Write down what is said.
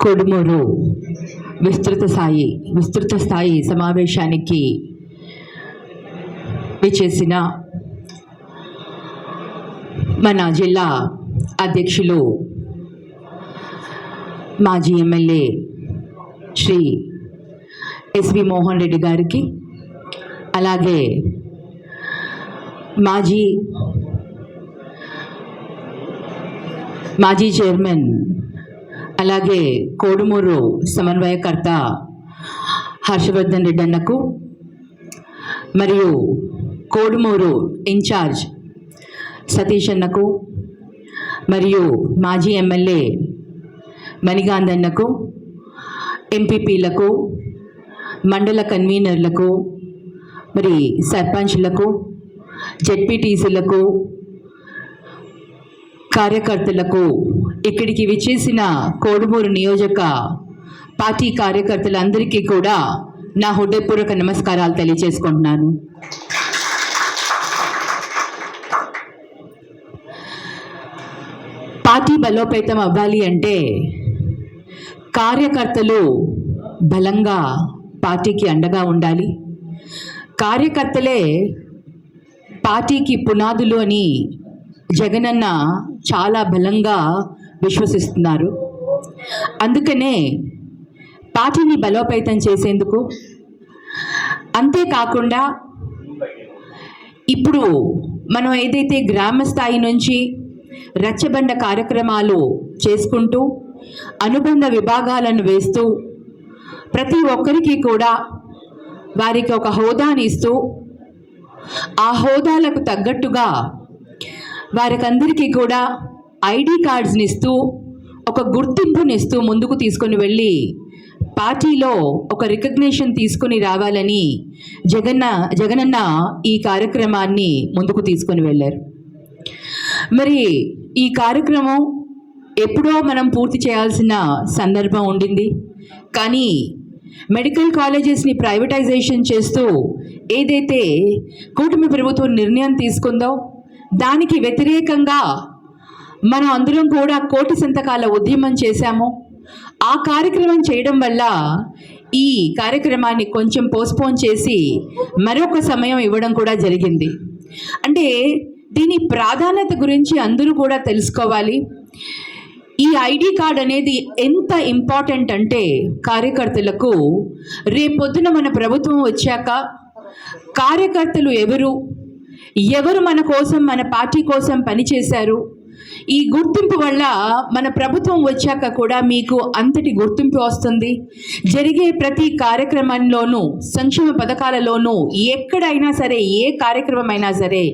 కొడుమూరు విస్తృత స్థాయి సమావేశానికి విచ్చేసిన మన జిల్లా అధ్యక్షులు మాజీ ఎమ్మెల్యే శ్రీ ఎస్వి మోహన్ రెడ్డి గారికి, అలాగే మాజీ చైర్మన్, అలాగే కోడుమూరు సమన్వయకర్త హర్షవర్ధన్ రెడ్డి అన్నకు, మరియు కోడుమూరు ఇన్ఛార్జ్ సతీష్ అన్నకు, మరియు మాజీ ఎమ్మెల్యే మణిగాంధన్నకు, ఎంపీపీలకు, మండల కన్వీనర్లకు, మరి సర్పంచ్లకు, జెడ్పీటీసీలకు, కార్యకర్తలకు, ఇక్కడికి విచ్చేసిన కోడుమూరు నియోజక పార్టీ కార్యకర్తలందరికీ కూడా నా హృదయపూర్వక నమస్కారాలు తెలియజేసుకుంటున్నాను. పార్టీ బలోపేతం అవ్వాలి అంటే కార్యకర్తలు బలంగా పార్టీకి అండగా ఉండాలి. కార్యకర్తలే పార్టీకి పునాదులు అని జగనన్న చాలా బలంగా విశ్వసిస్తున్నారు. అందుకనే పార్టీని బలోపేతం చేసేందుకు, అంతేకాకుండా ఇప్పుడు మనం ఏదైతే గ్రామ స్థాయి నుంచి రచ్చబండ కార్యక్రమాలు చేసుకుంటూ అనుబంధ విభాగాలను వేస్తూ ప్రతి ఒక్కరికి కూడా వారికి ఒక హోదాని ఇస్తూ ఆ హోదాలకు తగ్గట్టుగా వారికందరికీ కూడా ఐడి కార్డ్స్ని ఇస్తూ ఒక గుర్తింపునిస్తూ ముందుకు తీసుకొని వెళ్ళి పార్టీలో ఒక రికగ్నిషన్ తీసుకొని రావాలని జగనన్న ఈ కార్యక్రమాన్ని ముందుకు తీసుకొని వెళ్ళారు. మరి ఈ కార్యక్రమం ఎప్పుడో మనం పూర్తి చేయాల్సిన సందర్భం ఉండింది. కానీ మెడికల్ కాలేజెస్ని ప్రైవేటైజేషన్ చేస్తూ ఏదైతే కూటమి ప్రభుత్వం నిర్ణయం తీసుకుందో దానికి వ్యతిరేకంగా మనం అందరం కూడా కోటి సంతకాల ఉద్యమం చేశాము. ఆ కార్యక్రమం చేయడం వల్ల ఈ కార్యక్రమాన్ని కొంచెం పోస్ట్పోన్ చేసి మరొక సమయం ఇవ్వడం కూడా జరిగింది. అంటే దీని ప్రాధాన్యత గురించి అందరూ కూడా తెలుసుకోవాలి. ఈ ఐడి కార్డ్ అనేది ఎంత ఇంపార్టెంట్ అంటే కార్యకర్తలకు రేపొద్దున మన ప్రభుత్వం వచ్చాక కార్యకర్తలు ఎవరు మన కోసం, మన పార్టీ కోసం పనిచేశారు, ఈ గుర్తింపు వల్ల మన ప్రభుత్వం వచ్చాక కూడా మీకు అంతటి గుర్తింపు వస్తుంది. జరిగే ప్రతి కార్యక్రమంలోనూ, సంక్షేమ పథకాలలోనూ, ఎక్కడైనా సరే, ఏ కార్యక్రమం అయినా సరే